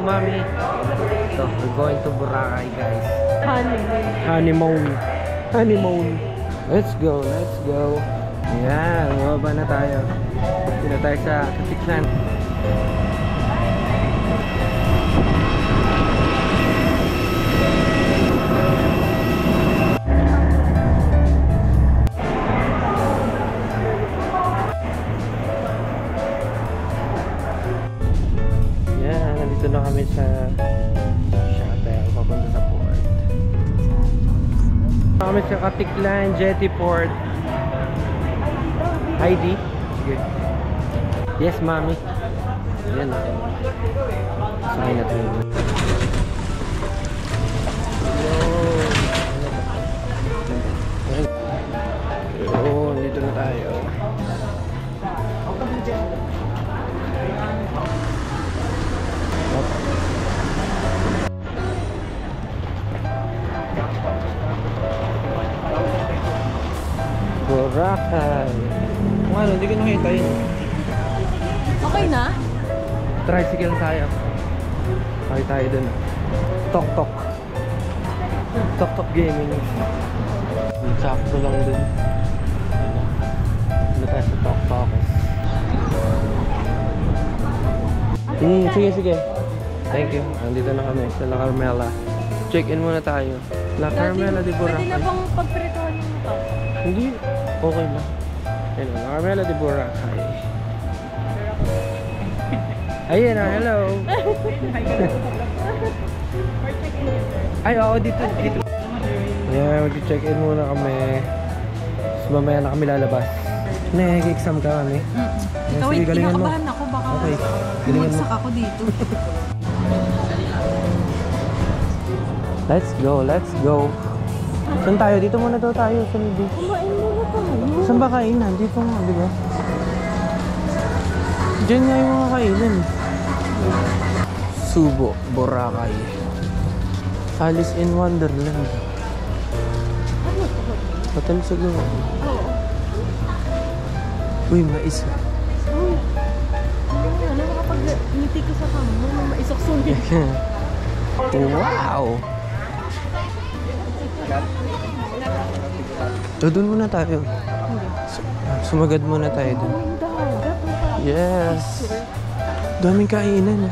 mommy. So, we're going to Boracay, guys. Honeymoon. Honeymoon. Let's go, let's go. Yan, mababa na tayo. Dito na tayo sa Katiklan. Yan, nandito na kami sa shuttle papunta sa port. Kami sa Katiklan Jetty Port. ID? Sige. Yes, mommy. Yan na. Sakay na tayo. Oo, dito na tayo. Boracay. Ano, hindi ko nakita yun. Okay na? Tricycle tayo. Okay tayo dun. Tok-tok. Tok-tok gaming. Sakto lang dun. Ano tayo sa tok-tok. Sige, sige. Thank you. Nandito na kami sa La Carmela. Check-in muna tayo. La Carmela de Boracay. Pwede na bang pagpritohan mo pa? Hindi. Okay lang. Ayun, La Carmela de Boracay. Ayun na, hello. Ay, oo, dito. Yeah, mag-check-in muna kami. Tapos mamaya na kami lalabas. Nag-exam ka kami. Ikaw, kinakabahan ako. Baka okay. bumagsak ako dito. Let's go, let's go. Saan tayo? Dito muna daw tayo sa beach. Kumain muna tayo. Saan ba kainan? Dito nga, di ba? Diyan nga yung mga kainan. Subo, Boracay. Alice in Wonderland. Hotel siguro. Oo. Uy, mais. Ano, kapag ngiti ko sa kamo, maisoksunin. Wow! Doon muna tayo. Sumagad muna tayo doon. Yes! Daming kainan.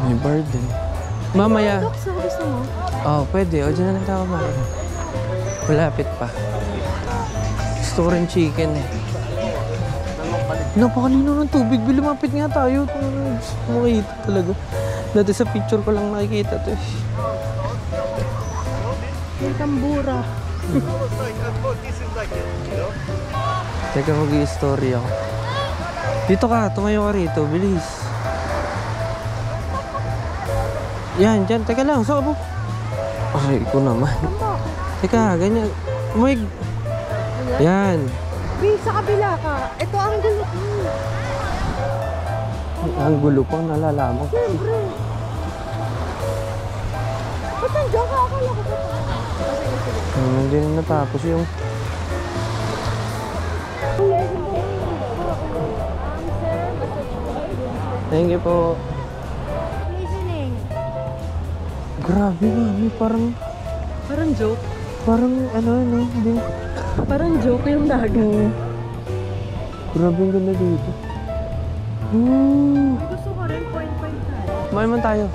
May bar din. Mamaya. Gusto mo? Oh, pwede. O, dyan na lang tayo kumain. Malapit pa. Gusto ko rin chicken eh. Napakalino ng tubig. Lumapit nga tayo. Makikita talaga. Dati sa picture ko lang nakikita to eh. Yung tambura. Teka, mag-i-story ako. Dito ka, tumayo ka rito. Bilis. Yan, dyan. Teka lang, saan mo? Okay, ko naman. Teka, ganyan. Umig. Yan. Bi, sa kabila ka. Ito ang gulo ko. Ang gulo pang nalalaman. Siyempre. Ba't nandiyan ka? Akala ko pa. Hindi na natapos yung... Thank you po. Listening. Grabe mami, parang Joke. ano, hindi. Parang joke yung dagat. Grabe ang ganda dito. Gusto ko rin 0.5 tayo. Kumain man tayo.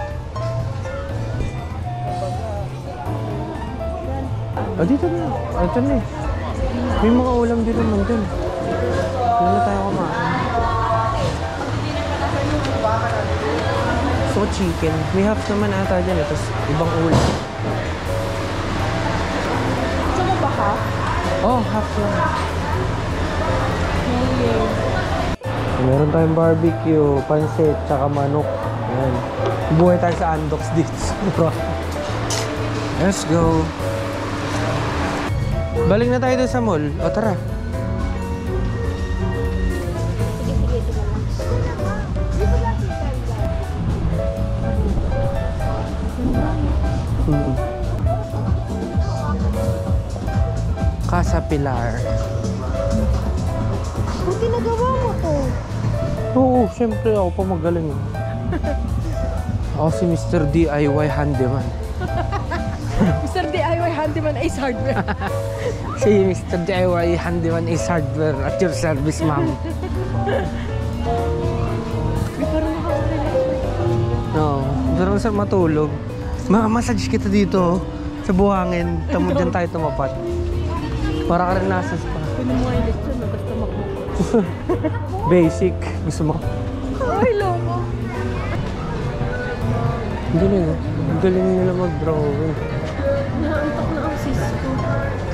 Dito na. Ito na eh. May mga ulam dito man dun. Dito na tayo kumain. So chicken. May half naman ata dyan. Tapos ibang ulam. Gusto mo ba ka? Oh, half lang. Meron tayong barbecue, pansit, tsaka manok. Ayan. Buhay tayo sa Andox dito. Let's go. Balik na tayo doon sa mall. O tara. Casa Pilar. Buti nagawa mo to. Oo, syempre ako pa magaling. Ako si Mr. DIY Handyman. Mr. DIY Handyman Ace Hardware. Si Mr. DIY Handyman Ace Hardware at your service, ma'am. Parang nakaka-relax. No, pero sa matulog. Massage kita dito sa buhangin. Tamo dyan tayo tumapat. Para ka rin nasa spa. Kunin mo yung lechon, basta makbo. Basic. Gusto mo? Ay, loko. Ang galing, oh. Ang galing nila mag-drawing. Naantok na ang sis ko.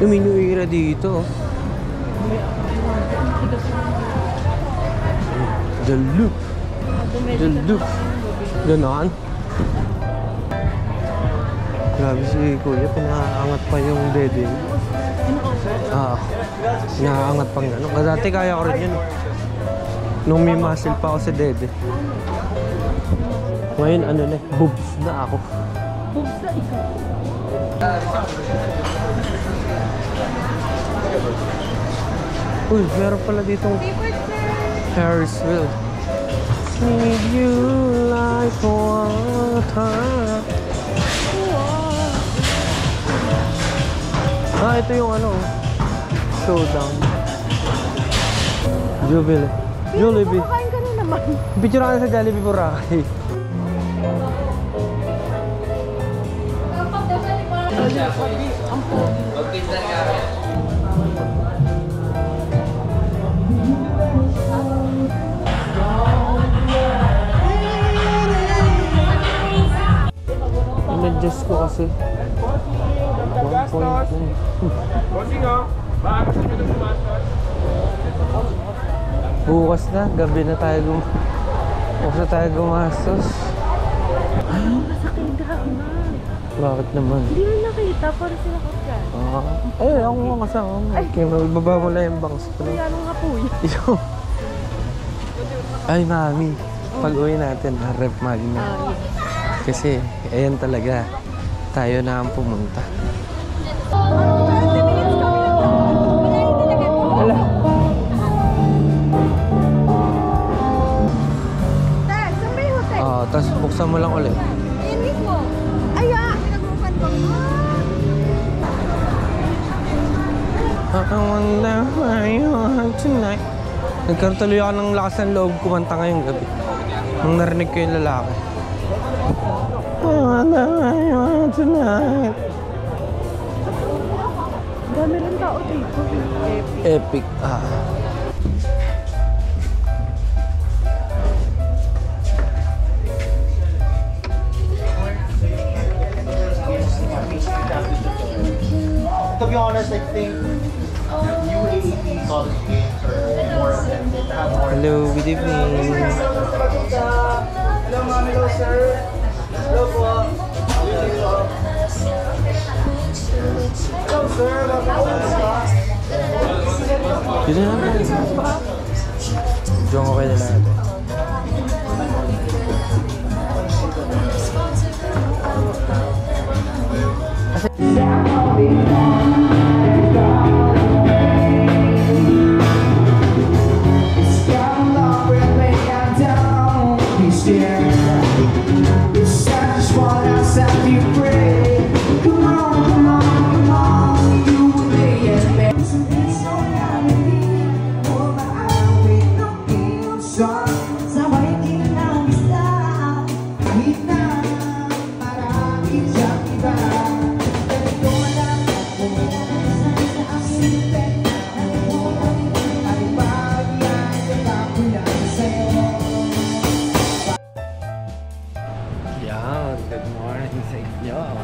Uminuira dito. The loop. The loop. Ganon. Grabe si Kuya, pinaangat pa yung dede. Pinaangat pang gano'n. Kasi dati kaya ko rin yun. Nung may muscle pa ako sa dede. Ngayon ano na, boobs na ako. Boobs na ikaw. Uy, meron pala ditong Ferris wheel. Need you like water. Ito yung ano, showdown. Jollibee. Jollibee. Kumakain ka na naman. Picture ka sa Jollibee Boracay. Ang pogi. In-adjust ko kasi. 1.1. Bukas na, gabi na tayo bukas na tayo gumastos. Masakit daw na. Bakit naman? Hindi mo nakita, para sila kapyan. Ako nga kasama mo. Kaya magbaba mo lang yung bangs ko. Kaya nung hapuy. Ay, mami. Pag-uwi natin, rep magna. Kasi, ayan talaga. Tayo na ang pumunta. Wala. Saan ba yung hotel? Tapos buksan mo lang ulit. Ayan mismo. Ay, pinag-uupan ko. I wonder why you are tonight. Nagkaroon tuloy ako ng lakas ng loob kumanta ngayong gabi. Nung narinig ko yung lalaki. I wonder why you are tonight. Dami rin tao dito. Epic. To be honest, I think UAE college games are more Hello, good evening. Hello, ma'am. Hello, sir. Hello po. Hello, sir. Dito na natin. Diyan ko kayo na natin.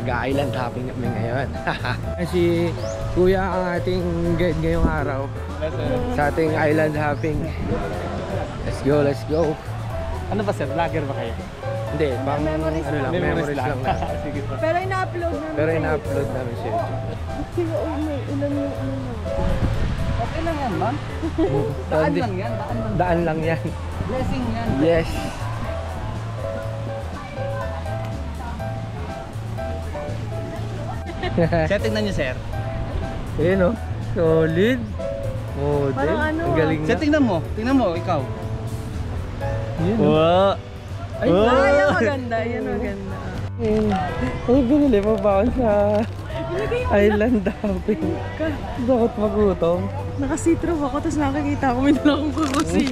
Mag-island hopping kami ngayon. Si Kuya ang ating guide ngayong araw sa ating island hopping. Let's go, let's go. Ano ba sir? Vlogger ba kayo? Hindi, pang Memories ano lang, memories lang. Sige po. Pero ina-upload namin. Pero ina-upload namin siya. Kaya may ilan yung ano na. Okay lang yan, ma'am. Daan lang yan, daan lang. Daan lang yan. Blessing yan. Yes. Sir, tignan niyo sir. Ayun o. Solid. Model. Parang ano, Ang galing Sir, na. tignan mo, ikaw. Yun, Wow. Ay, Yan maganda, yan maganda. Ay, binili mo ba ako sa Island Hopping? Bakit magutom? Nakasitrap ako, tapos nakakita ko may dala akong kukusin.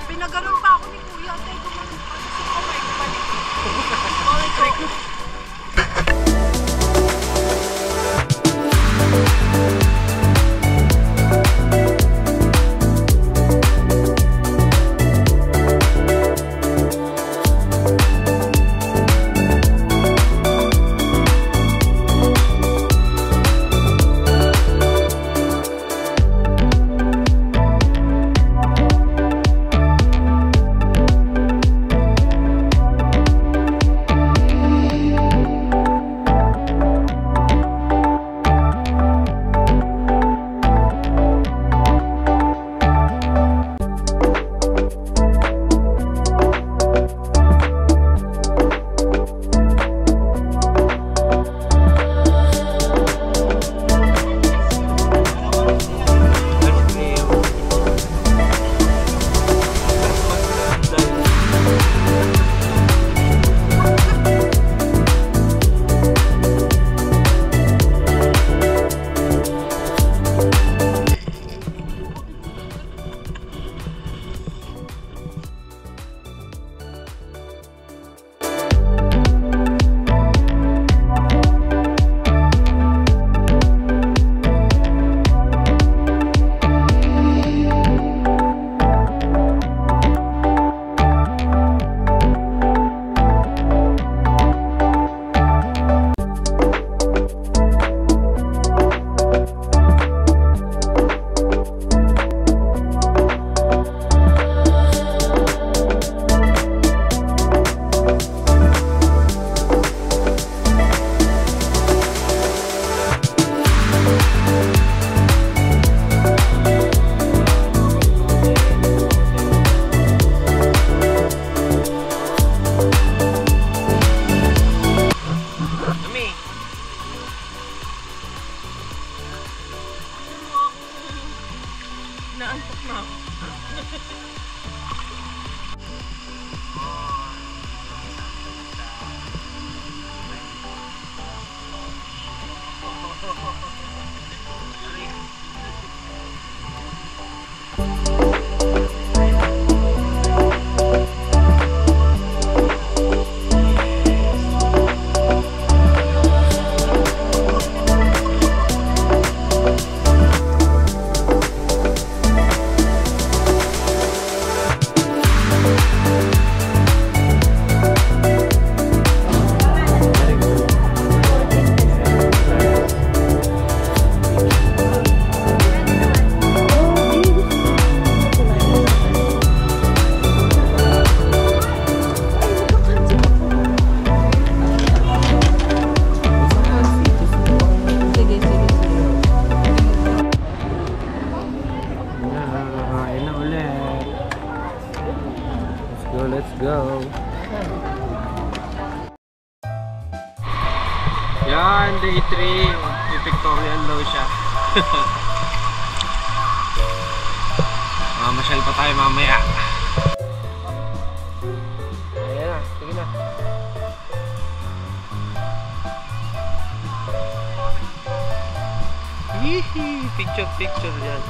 Pinaganon pa ako ni Kuya. Tay, gumanon pa. Naantok na ako. go. Yan, day 3. May pictorial daw siya. Masyal pa tayo mamaya. Ayan na, sige na. Hihi, picture yan.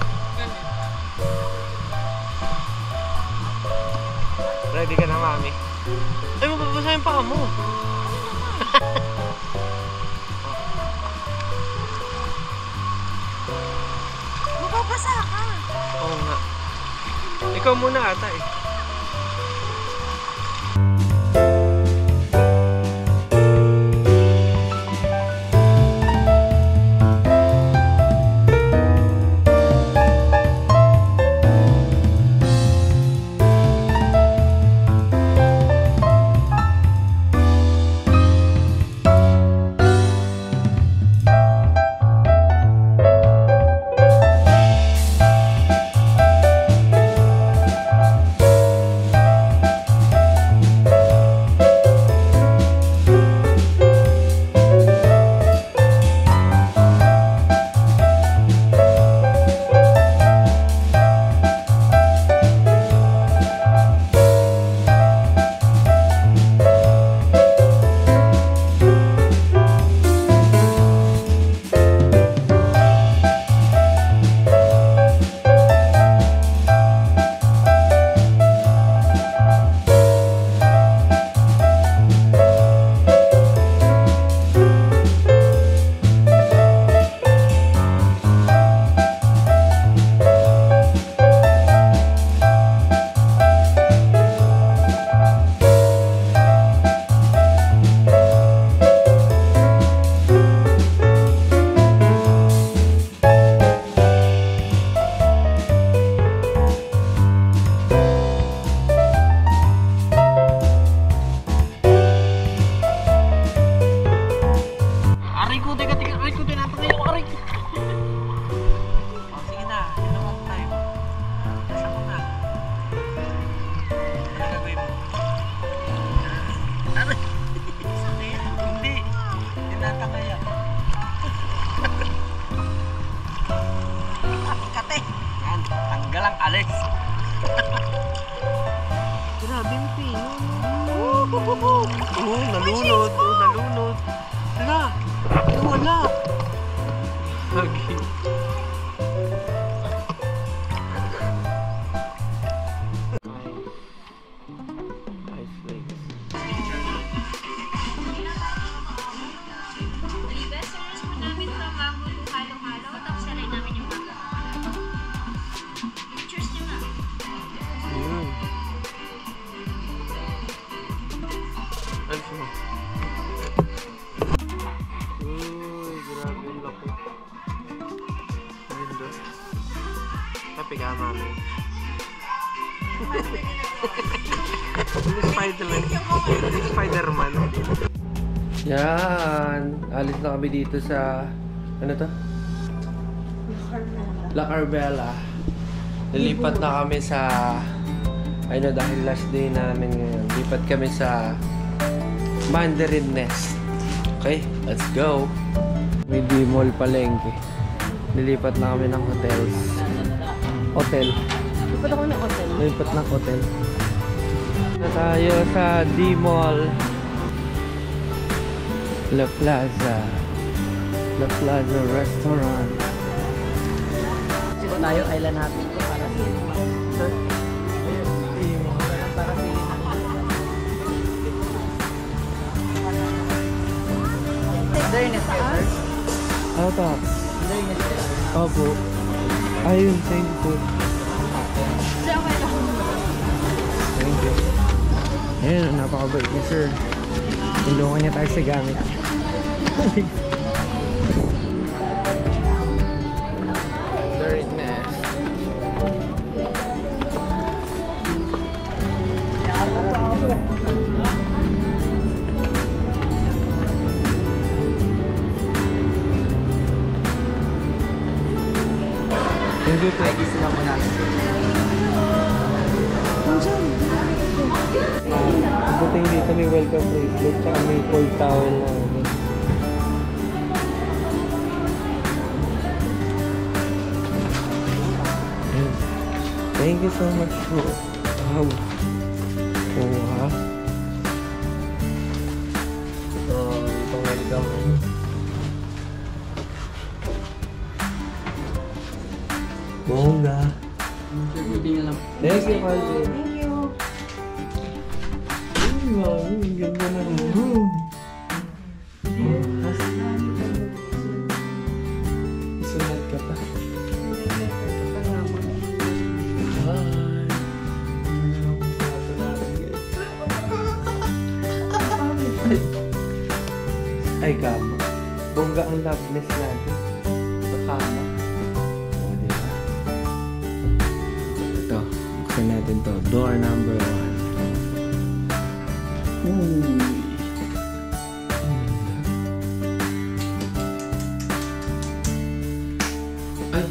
Ready ka na, mami? Ay, mababasa yung paa mo. Mababasa ka. Oo nga. Ikaw muna ata eh. Tanggalang alis. Grabe yung pino. Nalunod. Nalunod. Wala. Wala. Lagi. Nice legs. Best mo namin from mango to halo-halo. Tapos saray namin yung mango. Pictures nyo na. Yun. Alis mo. Uy, grabe yung laki. Ganda. Happy ka, mami. Spider-Man. Yan. Alis na kami dito sa... Ano to? La Carmela. Nilipat na kami sa... Ano, dahil last day namin ngayon. Lipat kami sa... Mandarin Nest. Okay, let's go. May D-Mall Palengke. Nilipat na kami ng hotels. Hotel. Lipat ako ng hotel. Nilipat ng hotel. Na tayo sa D-Mall. La Plaza. La Plaza Restaurant. Dito tayo, island natin ito para sa para sa Learness ka, sir? Ano to? Learness ka. Opo. Ayun, thank you. Thank you. Ayun, napakabait niya, sir. Tulungan niya tayo sa gamit. Learness. Thank you, sir. Ay, gusto na po natin. Buting dito may welcome bracelet tsaka may cold towel na ano. Ayan. Thank you so much po. Wow. Oh, ha? Itong welcome. Bongga. Thank you, Calvin. Thank you. Ay, mami, ang ganda ng room. Sunod ka pa. Ay, kama. Bongga ang loveless natin. Sa kama. O, diba? Ito, buksan natin to. Door number 1. Uy. Ay,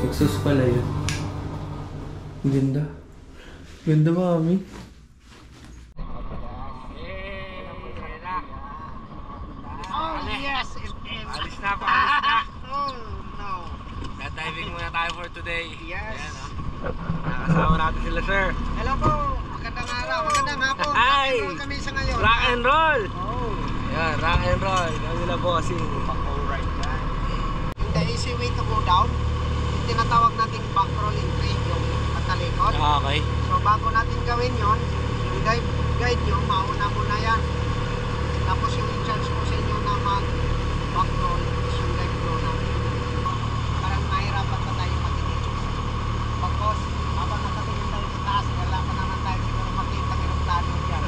exhaust pala yun. Ang ganda. Ganda, mami. Alis na ako, alis na. Oh, no. Diving muna tayo for today. Yes. Ayan, nakasama natin sila, sir. Hello po. Magandang araw. Magandang hapon. Hi. Roll kami sa ngayon. Rock and roll! Oh. Yan, rock and roll. Kami na bossing. Alright. The easy way to go down, yung tinatawag nating back rolling brake, yung patalikod. Okay. So bago natin gawin yon, yung guide nyo, mauna muna yan. Tapos yung in-charge ko sa inyo na mag-back roll is yung guide ko natin. Parang mahirapan pa tayo mag-init. Pagkos, habang nakatingin tayo sa taas, wala pa naman tayo siguro makita ng aeroplano dyan.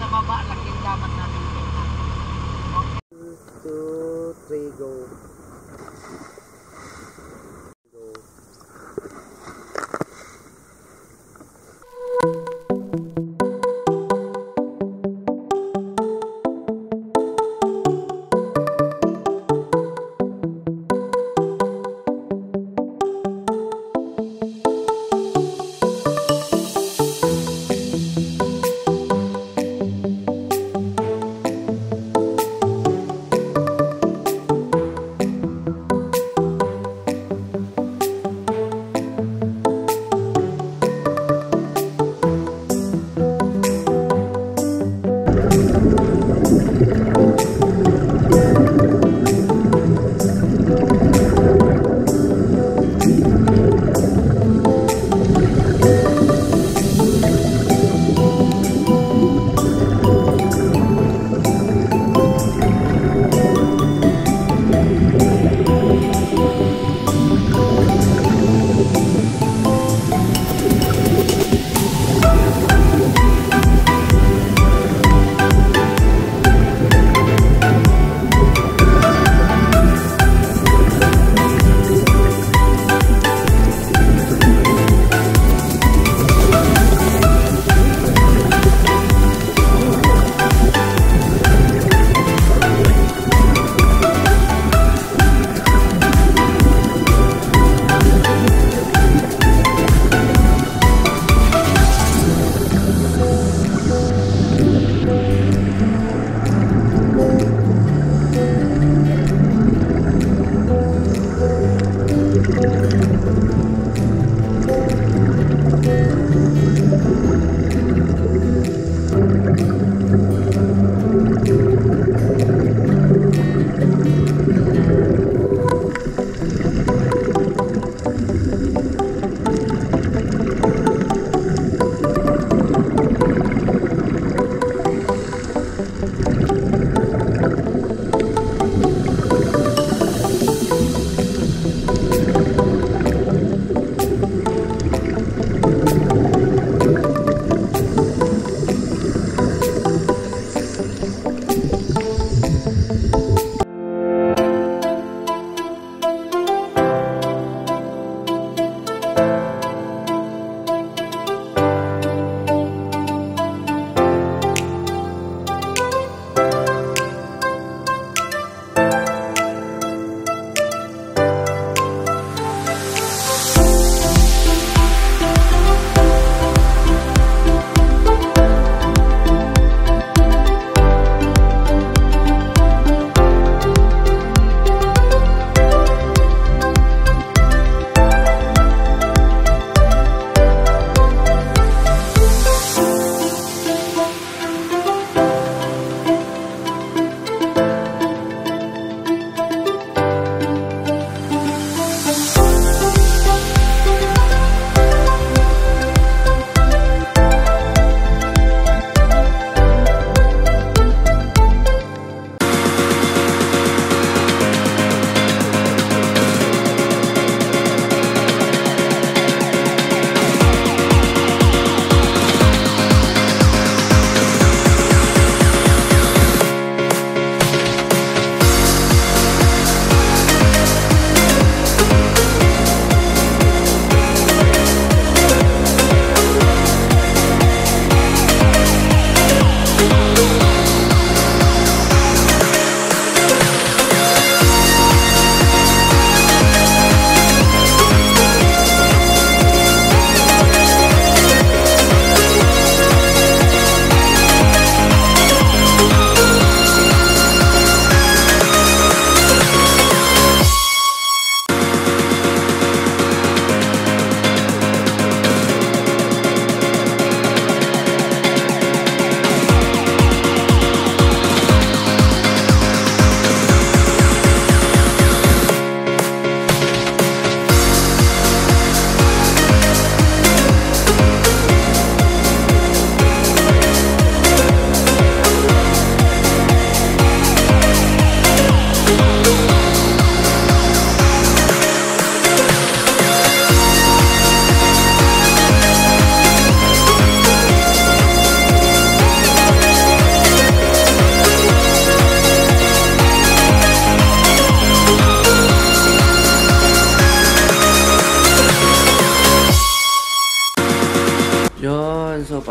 Sa baba lang yung dapat natin tingnan. Okay. 2, 3, go.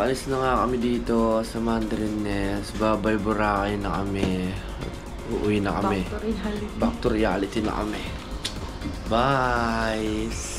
paalis na nga kami dito sa Mandarin Nest. Babay Boracay na kami. Uuwi na kami. Back to reality na kami. Bye!